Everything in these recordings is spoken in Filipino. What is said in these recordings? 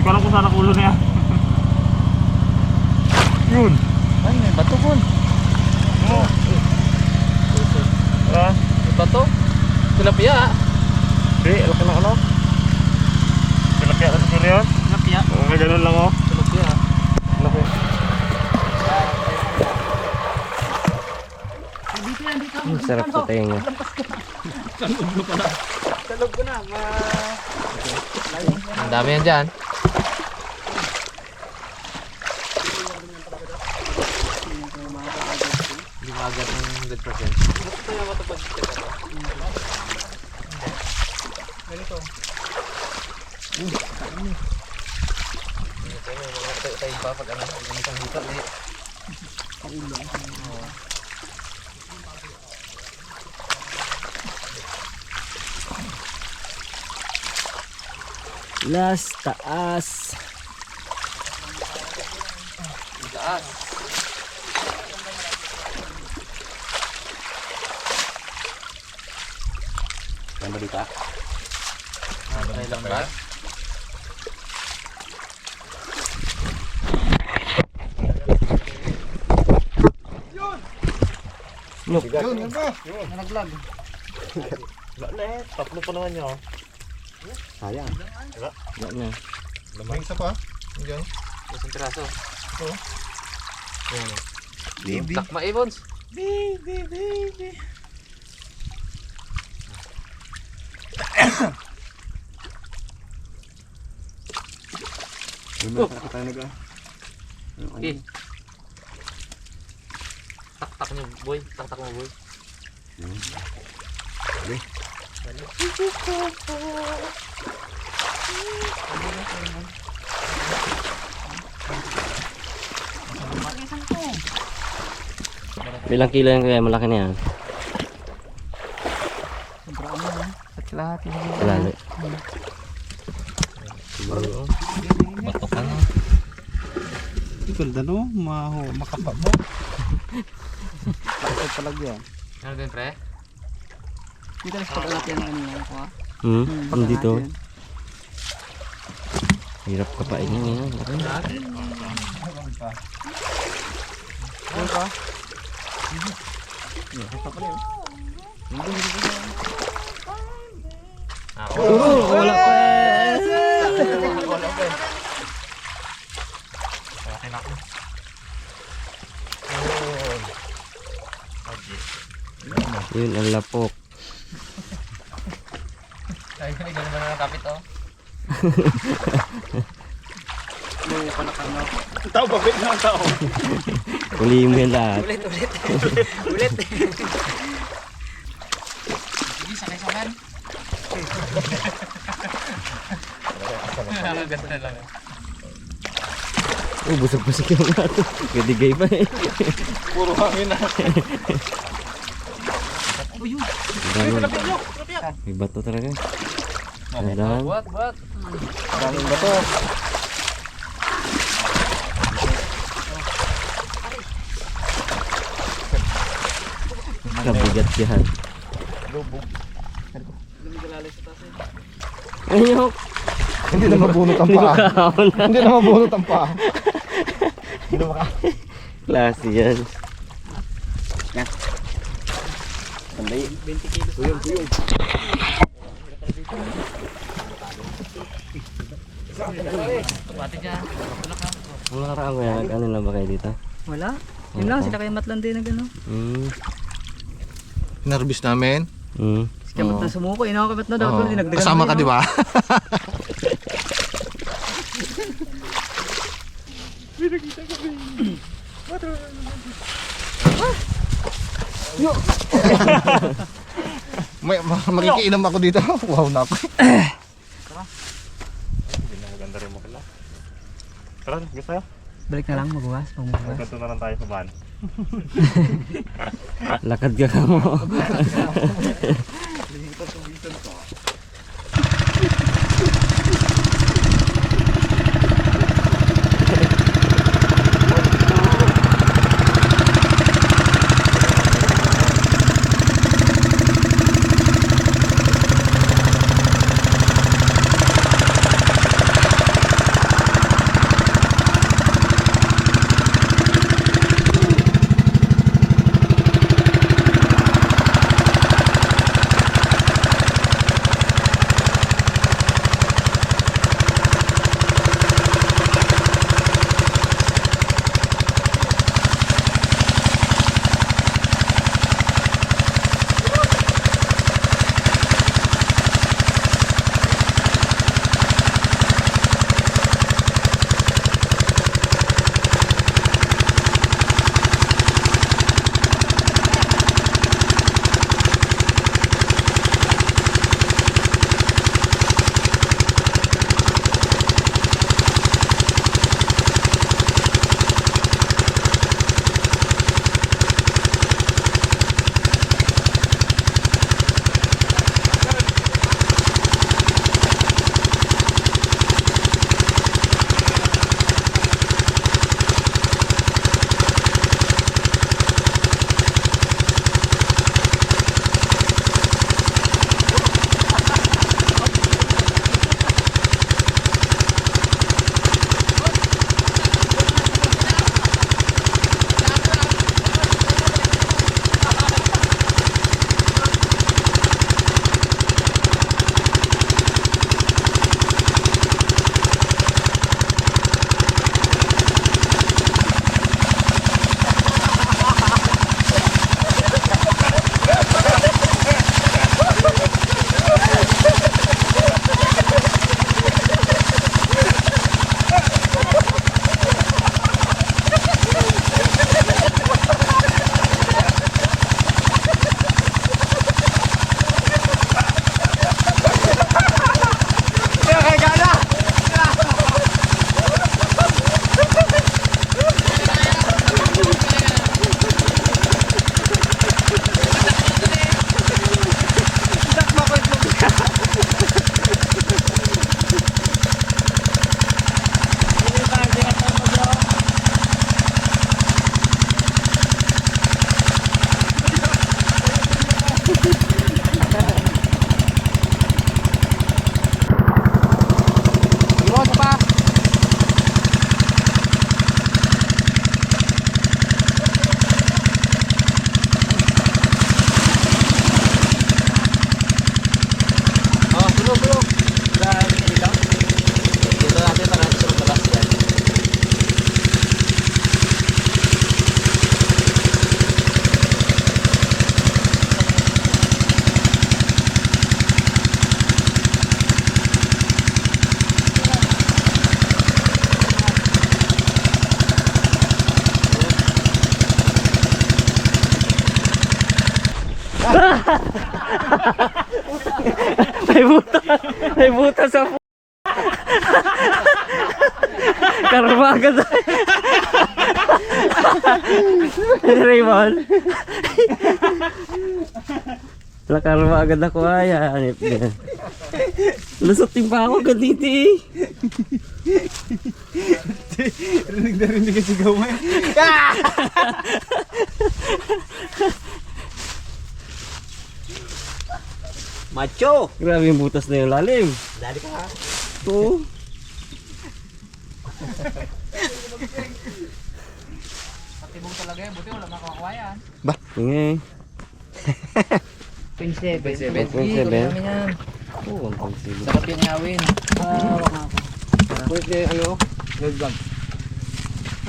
Hindi ko alam kung saan nakulo na yan. Yun. Ay, may bato po. Oo. Tara. May bato. Tilapia. Hindi, laki na ano. Tilapia na siguro yun. Tilapia. Oo, may ganun lang oh. Tilapia. Laki. Sarap sa tenga. Talog ko na. Ang dami yan dyan. Hindi maagat ng 100%. Gusto ko yung matapag-check ako. Ganito. Ito yung mga tayo pa pag ano, ganitang hita eh. Las taas. Taas. Yan ba dito? Okay lang ba? Look. Yun, yun ba? Naglag. Wala na eh. Tatlo pa naman yun. Sayang. Wala na. Lamang isa pa. Diyan. Isang piraso. Baby. Takma Evans. Baby. Tayo nag Okay. Tak niyo boy. Tak mo boy. Bilang kilo yan kaya malaki na yan. At lahat yun. Lalo. Bato ka na. Ganda no, makapa mo. Ito talaga yan. Ano din pre? Dito lang sa pag-alap yan ano yan ko ha. Pang dito. Hirap kapain yan. Wala pa. Akin ako. Yun ang lapok. Ay, ganun naman ang kapit oh. Tao ba? Bit na ang tao. Huliin mo yan lahat. Ulit. Sige, sakay-sakan. Ganda lang. Oh, busog-busog yung mga ito. Gadigay pa eh. Puro hangin na. May bato talaga. Dahan. Buat. Daming ba to? Kabigat yan. Ayok. Hindi na mabunot ang paa. Hindi na mabunot ang paa. Hindi na maka. Klase yan. Sandali. 20 kilos. Tuyong. Pati dyan. Ang nakaraan ko yan, ano lang ba kayo dito? Wala. Yun lang sila kayo matlan din na gano'n. Nervous namin. Kamat na sumuko, inakamat na daw. Dinagdagan Kasama ka di ba? Makikiinom ako dito. Wow na ako. Ganda rin mo pala. Tara, gusto tayo? Balik na lang, magbukas. Ganto na lang tayo sa van. Lakad ka mo. May butas. May butas sa karma agad. Raymond. Wala karma agad ako ay. Hanip din. Lusutin pa ako ganito eh. Rinig na rinig ang sigaw mo eh. Macho! Grabe yung butas na yung lalim. Dali ka ha. Ito. Patibong talaga yan, buti wala makakuha yan. Ingay. 27. 27. Kami yan. Oo, ang pagsilig. Dapat yung ihawin. Wala ka. Pwede ano? Red bag.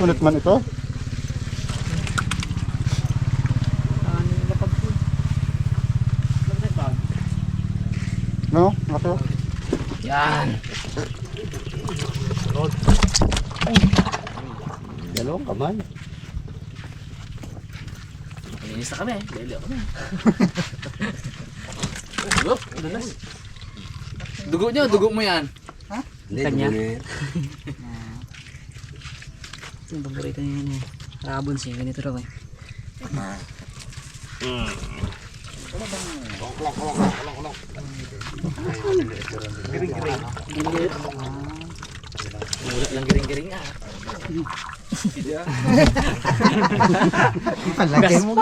Ulit man ito? No? Ako? Yan. Dalawang kamay. Linis na kami. Lelo kami. Dugo nyo, dugo mo yan. Kanya? Ito yung paborito niya yan eh. Rabon siya, ganito raw eh. Wala lang giring-giring ah. Palagay mo.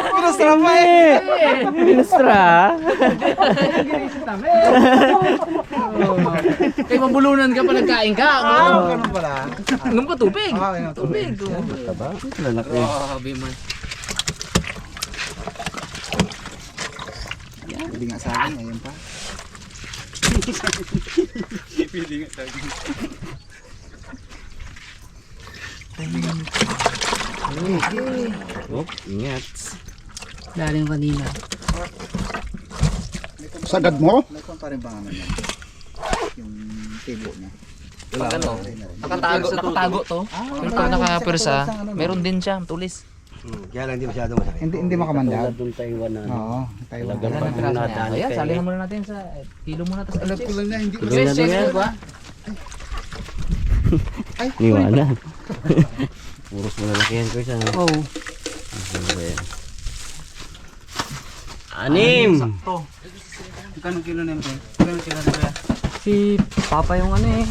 Minustra pa eh. Minustra. Eh, mabulunan ka pa nagkain ka. Ganun pala. Ngam ka tubig. Tubig. Taba? Lalaki. Grabe man. Hindi nga sa akin, ayun pa. Oh, ingat. Dali yung kanina. Sagad mo? May pa rin ba naman yan? Yung table niya. Pag ano, nakatago to. Pero pag nakapirsa, meron din siya, tulis. Kaya lang hindi masyado masakit. Hindi makamandag. Doon Taiwan na. Oo, Taiwan. Talagang pag nadali Ayan, kayo. sali na muna natin sa kilo muna tapos Alam ko lang na hindi Tuloy na din yan. ba? Niwanan. Puros mo lalaki yan ko isa. Oo. Anim! Magkano kilo na yun? Magkano kilo na yun? Si Papa yung ano eh.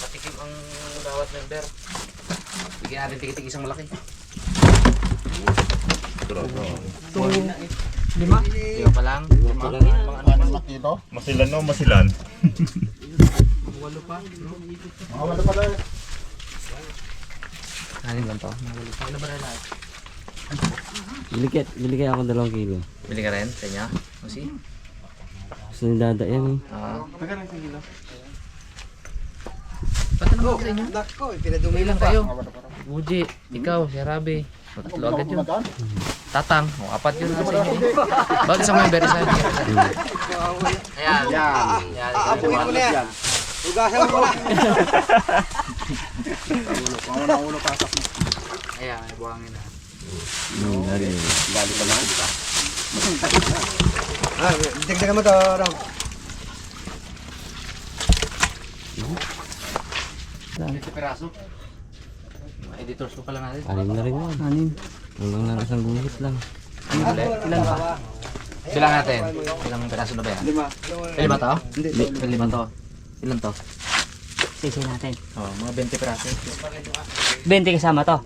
Makatikim ang bawat member. Bigyan natin tikitik isang malaki. Lima? Lima pa lang. Masilan no, masilan. Walo pa lang. Anin lang to. Bili kaya ako 2 kilo. Bili ka rin sa inyo? O si? Gusto nang dada yan eh. Magkano sa kilo? Ba't naman sa inyo? Dumay lang kayo. Buji, ikaw, si Rabi. Tatlo agad yun. Tatang, o 4 yun na sa inyo. Bakit isang member isa? Ayan. Ayan. Apuin mo na yan. Ugasan mo na. Pangulo pasok mo. Ayan, buhangin na. Gali pa lang. Dagdagan mo to, Ram. 20 peraso. Mga editors ko pala natin. 6 na rin yan. 6. Hanggang na isang guhit lang. Ilan ba? Bilang natin. Ilang peraso na ba yan? 5. 5 to? Hindi. 5 to. Ilan to? Sisi natin. Oh, mga 20 peraso. 20 kasama to.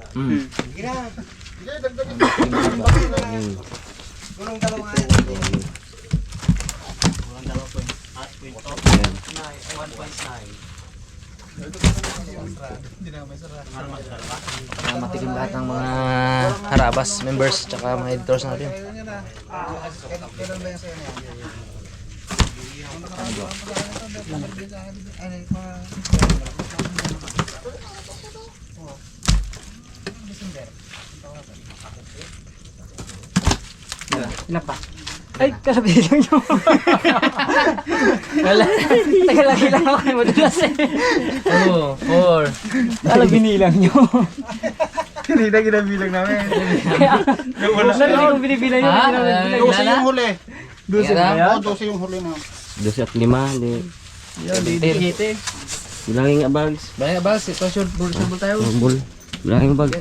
Para matikim lahat ng mga harabas, members, tsaka mga editors natin. Ilan pa? Ay, kalabilang nyo. Wala. Tagalagi lang ako. Madulas eh. 2, 4. Alam, binilang nyo. Hindi na ginabilang namin. Narinig kong binibilang yun. Ha? Dosi yung huli. Dosi ba Oo, dosi yung huli na. 12 at 5. Di. Bilangin nga bags. Baya ba, sitwasyon, bulsibol tayo. Bul. Bilangin nga bags.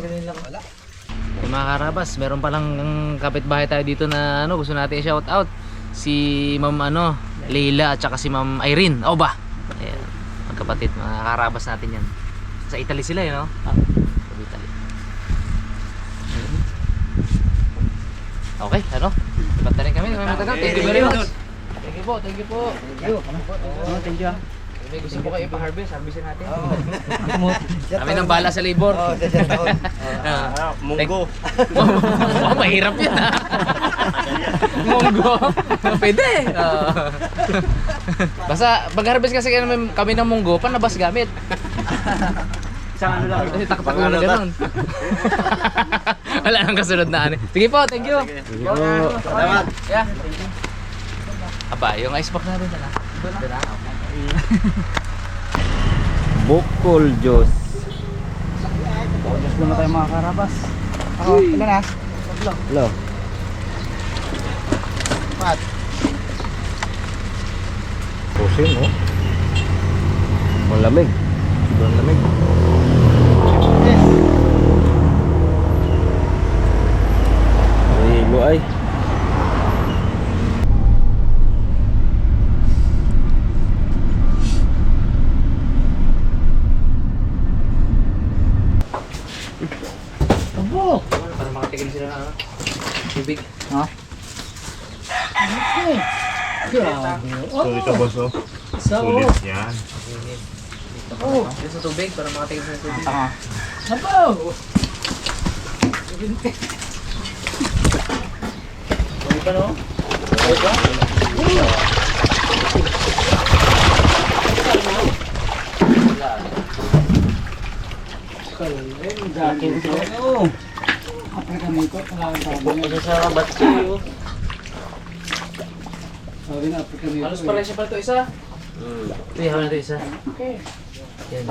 Yung mga karabas, meron palang kapitbahay tayo dito na ano, gusto natin i-shout out. Si Ma'am ano, Leila at saka si Ma'am Irene. O ba? Ayan, magkapatid, mga karabas natin yan. Sa Italy sila yun, no? Sa Italy. Okay, ano? Dapat na rin kami, may matagal. Thank you very much. Thank you po, thank you po. Thank you. May gusto po kayo ipa-harvest, harvestin natin. Kami nang bala sa labor. Munggo. Oh, mahirap yan ha. Munggo. Pwede. Basta pag-harvest kasi kami ng munggo, panabas gamit. Sa ano lang. Kasi taktak na gano'n. Wala nang kasunod na ano. Sige po, thank you. Salamat. Yeah. Aba, yung icebox natin sana. Doon na. Bukol Diyos. Diyos naman tayo mga karabas. Ako, ilan na? Hello. Pat. Pusin, no? Malamig. Sobrang lamig. Hilo ay. Para makatigil sila na ano. Tubig. So ito boss, oh. Sulit yan. Oh, sa tubig para makatigil sila sa tubig. Halos pala siya pala ito isa. Ito, yaman na ito isa. Okay. Yan.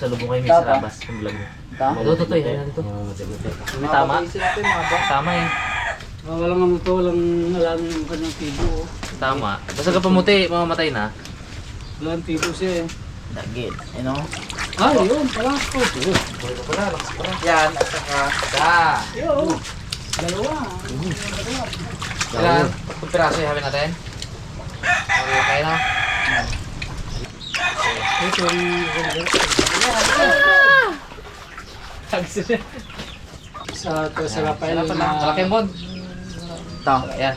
Sa lubong kayo may sarabas. Ang vlog mo. Ito, ito, yaman na ito. May tama. Tama eh. Walang ano to, walang kanyang tibo. Tama. Basta ka pamuti, mamamatay na. Walang tibo siya eh. Dagit. Ano? Ah, yun, pala ko. Yan, at saka. Yun. Dalawa. Ilan? 10 piraso yung hawin natin? Okay na? Ito yung sa Rafael na Malaki mo. Ito, ayan.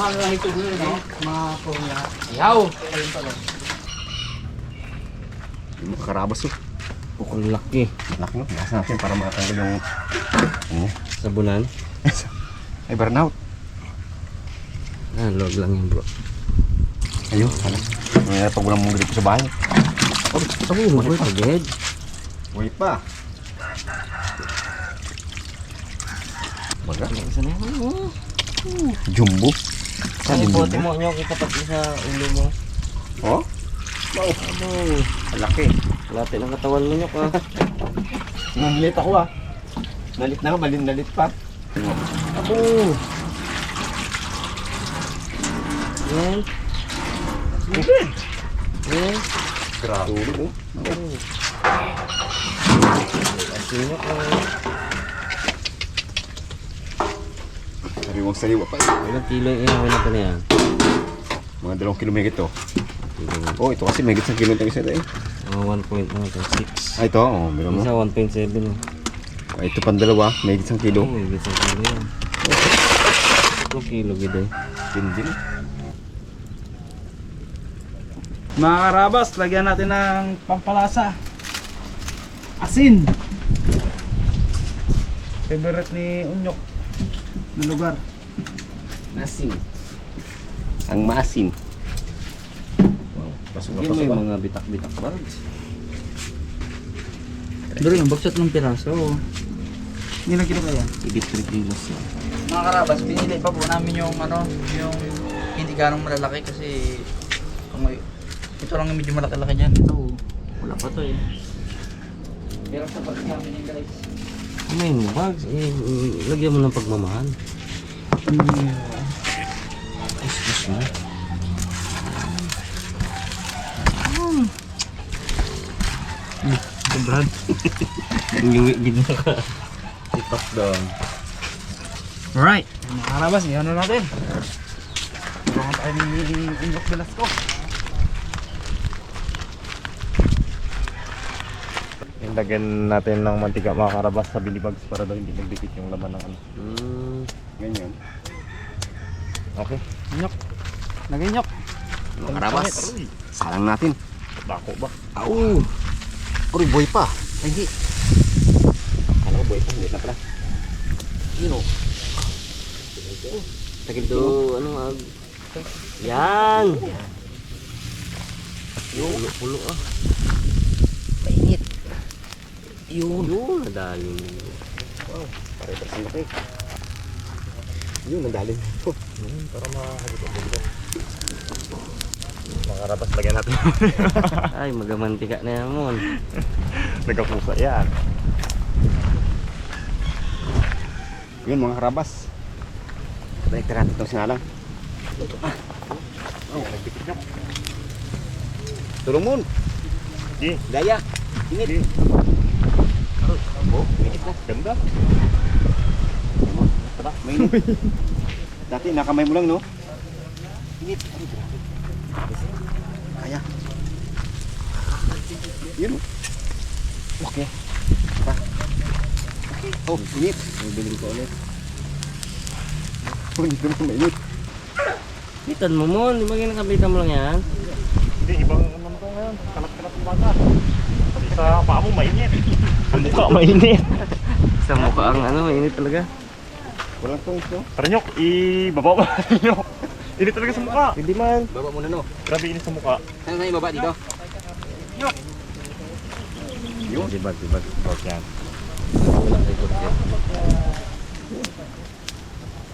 mga ito dun, no? Mga pumila. Ihaw! Mga karabas, oh. Bukol laki. Laki, no? Nasa natin para makatanggal yung... Sabunan. Ay, burnout. Ah, log lang yan bro. Ayun, ano? May pag walang mong dito sa bahay. Oh, sabi mo boy, paged. Uy pa. Baga. Isa na yan. Jumbo. Ano po, timo nyo kita pati sa ulo mo. Oh? Ano? Laki. Lati ng katawan mo nyo ka. Nalit ako, ah. Nalit na, nalit pa. Abo! Yan. Yan. Grabe. Oh. Sino ka? Sariwang-sariwa pa. Ilang kilo yung inawin natin yan? Mga 2 kilo megit, oh. Oh, ito kasi megit sa kilo tayo isa tayo. 1.6. Ah, ito, oh. Meron mo. Isa 1.7. Ah, ito pang dalawa, megit sa kilo. Oh, higit sa kilo yan. 2 kilo gito. Tindin. Mga karabas, lagyan natin ng pampalasa. Asin. Favorite ni Unyok na lugar. Asin. Ang maasim. Wow, pasok na Hindi mo pasok yung na. mga bitak-bitak bags. Pero yung bagsat ng piraso. Ilang kilo kaya? Higit 3 kilos yan. Mga karabas, pinili pa po namin yung ano, yung hindi ganong malalaki kasi ito lang yung medyo malaki-laki dyan. Ito, wala pa to eh. Pero sa pagkakami niya guys. May bags, lagyan mo ng pagmamahal. Gusto mo. Brad. Yung gina ka. Ipak doon. Alright. Mga karabas, iyan na natin. Tulungan tayo ni Inyok Velasco. Lagyan natin ng mantika mga karabas sa bilibags para daw hindi magdikit yung laman ng ano. Ganyan. Okay. Inyok. Lagay Inyok. Mga karabas. Salang natin. Bako ba? Au! Uy, boy pa. Hindi. Kala ko boy pa, hindi na pala. Yun o. Tagil to, ano yan! Yung pulo ah. Mainit. Yun, nadali mo. Wow, pare-pare sa laki. Yun, nadali mo. Para makahagot ang bilibags. Mga karabas, lagyan natin. Ay, magamantika na yan mo. Nagkapusa yan. Yun mga karabas. Balik na natin itong sinalang. Tulong mo. Sige. Gaya. Init. Oh, ganda. Tara, mainit. Dati nakamay mo lang, no? Init. Kaya. Yun. Okay. Tara. Oh, init. Bibiling ko ulit. Oh, hindi naman mainit. Bitan mo mo, di ba kinakabitan mo lang yan? Hindi, ibang ano to ngayon. Kalat-kalat ng bata. Pati sa paa mo mainit. Ang mukha mainit. Sa mukha ang ano, mainit talaga. Walang tongs, no? Tarinyok, ibaba ba ninyo? Init talaga sa mukha. Hindi man. Baba muna, no? Grabe init sa mukha. Saan na ibaba dito? Yun. Diba. Bawat yan.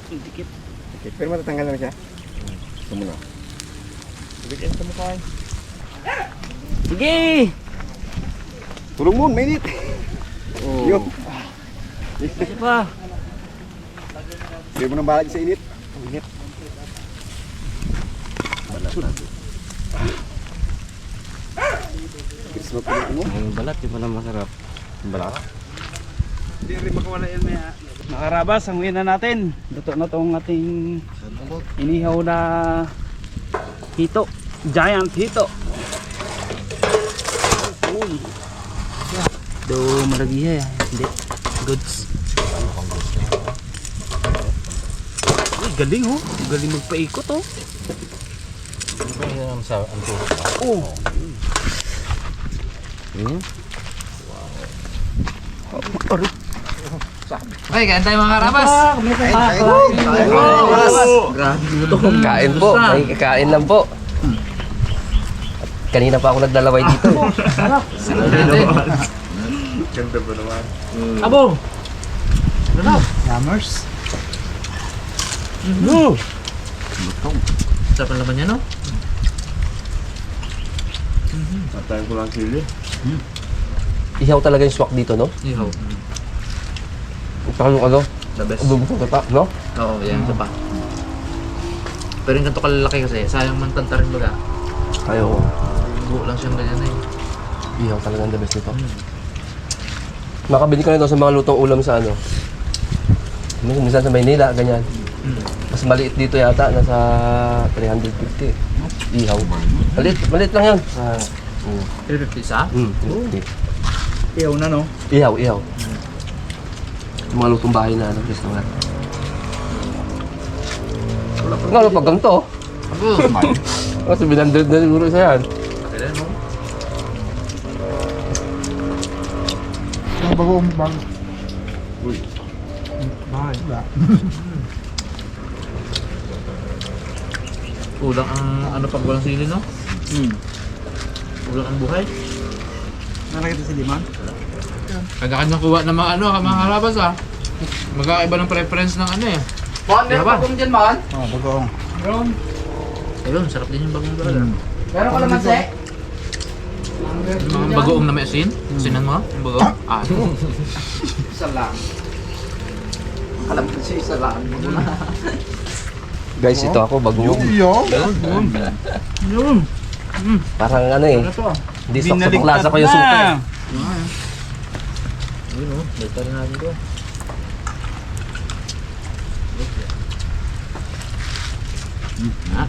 Dikit. Pero matatanggal na siya. Sumula. Bigyan sa mukha eh. Sige! Tulong mo, mainit. Oh. Yun. Isa pa. Hindi mo nang balag sa init. Init. Kiris mo pinito mo. Ang balat, di ba na masarap? Balat. Hindi rin makawala yan maya. Mga karabas, hanguin na natin. Luto na tong ating inihaw na hito. Giant hito. Uy. Do malagiya ya. Hindi. Goods. Uy, galing oh. Galing magpaikot oh. Oh. Hmm? Okay, kain tayo mga karabas. Kain po, may kakain lang po. Kanina pa ako naglalaway dito. Ganda ba naman? Abo! Yammers. Sarap ang laman niya, no? Tatayin ko lang sili. Ihaw talaga yung swak dito, no? Ihaw. Saka yung ano, The best. adobo sa tata, no? Oo, yan. Ito pa. Pero yung ganito kalalaki kasi, sayang man tanta rin baga. Ayaw. Buo lang siyang ganyan eh. Ihaw talaga ang the best nito. Makabili ka na ito sa mga lutong ulam sa ano. Minsan sa Maynila, ganyan. Mas maliit dito yata, nasa 350. Ihaw. Maliit lang yan. 350 isa? 50. Iyaw na no. Ihaw. Yung mga lutong bahay na ano, restaurant. Nga ano pag ganito? Abo! Kasi 700 na siguro isa yan. Kailan mo? Ang bagong bag. Kulang ang ano pag walang sili, no? Kulang ang buhay. Nakakita si Liman. Kanya-kanya kuha ng mga ano, mga harabas ah. Magkaiba ng preference ng ano eh. Meron ba? pa kung dyan man. Oh, bagong. Meron. Ayun, sarap din yung bagong gala. Meron ka naman, Sek. Yung mga bagoong na may asin? Asinan mo? Yung bagoong? Ah, Isa lang. Alam ko siya, isa lang. Guys, ito ako bagoong. Yun. Parang ano eh. Hindi sakto klasa ko yung suka eh. yun o. Balik rin natin ito. Ah.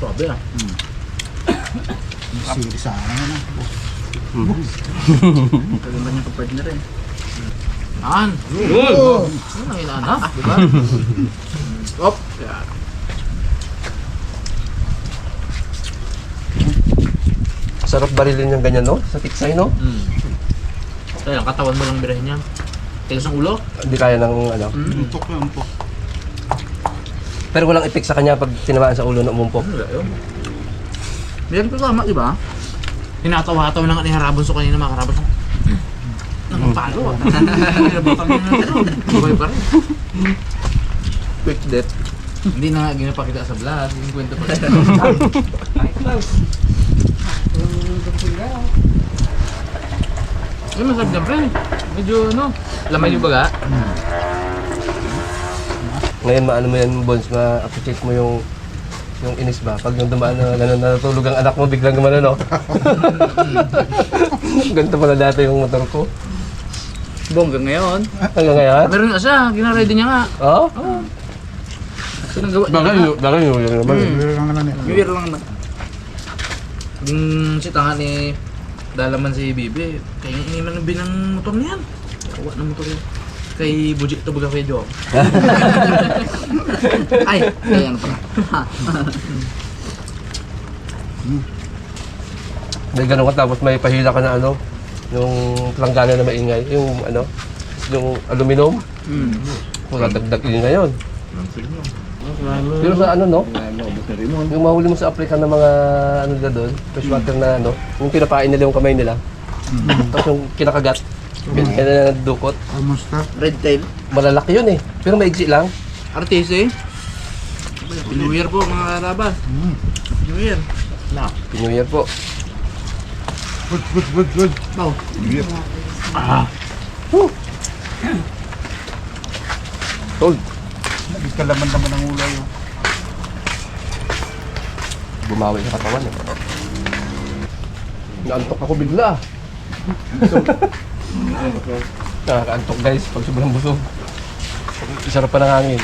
Sabi ah. An! Yun! Ano ang ilaan ha? Diba? Op! Yan. Sarap barilin yung ganyan, no? Sa tiksay, no? Kaya lang, katawan mo lang birahin niya. Tigas ang ulo? Hindi kaya ng ano. Pero walang epek sa kanya pag tinamaan sa ulo na umumpok. Meron pa tama, di ba? Tinatawa-tawa ng aniharabon so kanina mga karabas. Nakapalo ah. Pinabotang niya na ito. Buhay pa rin. Quick death. Hindi na nga ginapakita sa vlog. Yung kwento pa rin. Yung masarap dyan, pre. Medyo ano, lamay yung baga. Ngayon maano mo yan, Bones, ma-appreciate mo yung inis ba? Pag nung dumaan na gano'n natutulog ang anak mo, biglang gumano, no? Ganito pala dati yung motor ko. Bongga ngayon. Hanggang ngayon? Meron nga siya, gina-ready niya nga. Oo? Sinagawa niya nga. Bakit yun naman? New Year lang naman. Yung si tanga ni dalaman si Bibi, kaya iniman ng binang motor niyan. Kawa ng motor yan. Kay Buji ito baga kay Joe. Ay, kaya ano pala. May ganun ka tapos may pahila ka na ano, yung planggana na maingay, yung ano, yung aluminum. Kung dagdag yun ngayon. Pero sa ano, no? Yung mahuli mo sa Africa ng mga ano nila doon, freshwater na ano, yung pinapain nila yung kamay nila. Tapos yung kinakagat, kaya na dukot. Red tail. Malalaki yun eh, pero maigsi lang. Artiste eh. New Year po mga karabas. New Year. New Year po. Wow. Tol, Kalaman-laman ng ulo yun. bumawi sa katawan eh. Naantok ako bigla. Nakakaantok guys pag sobrang busog. Isarap pa ng hangin.